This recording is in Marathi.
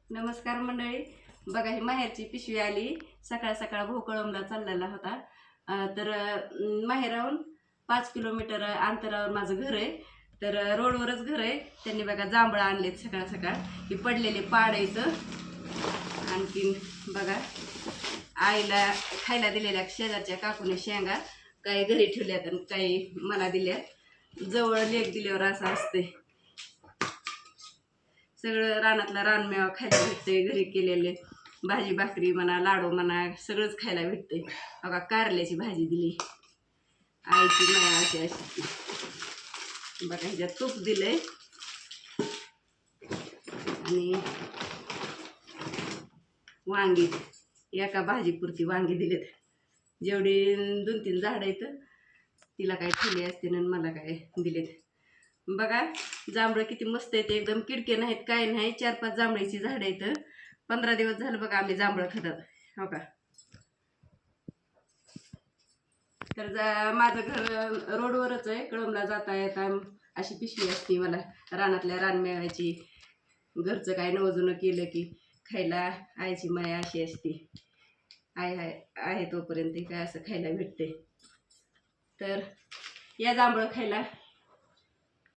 नमस्कार मंडळी. बघा ही माहेरची पिशवी आली. सकाळ सकाळ भोकळमला चाललेला होता. माहेराहून 5 किलोमीटर अंतरावर माझं घर आहे. तर रोडवरच घर आहे. त्यांनी बघा जांभळं आणलेत सकाळ सकाळ. ही पडलेले पाडायचं. आणखीन बघा आईला खायला दिलेल्या शेजारच्या काकूने शेंगा काही घरी ठेवल्यात आणि काही मला दिल्या. जवळ लेक दिल्यावर असं असते. सगळं रानातला रानमेवा खायला भेटते. घरी केलेले भाजी भाकरी म्हणा, लाडू म्हणा, सगळंच खायला भेटते. बघा कारल्याची भाजी दिली आईची माया अशी अशी. बघा ह्याच्यात तूप दिलंय आणि वांगी एका भाजीपुरती वांगी दिलेत. जेवढी 2-3 झाड आहेत तिला काय ठेवली असते आणि मला काय दिलेत. बघा जांभळं किती मस्त आहेत. एकदम किडके नाहीत, काय नाही. 4-5 जांभळीची झाडं आहेत. 15 दिवस झालं बघा आम्ही जांभळं खातात. हो का. तर माझं घर रोडवरच आहे. कळमला जाता येता अशी पिशवी असते मला रानातल्या रानमेव्याची. घरचं काय नवजुनं केलं की खायला आईची माया अशी असते. आहे तोपर्यंत काय असं खायला भेटते. तर या जांभळं खायला.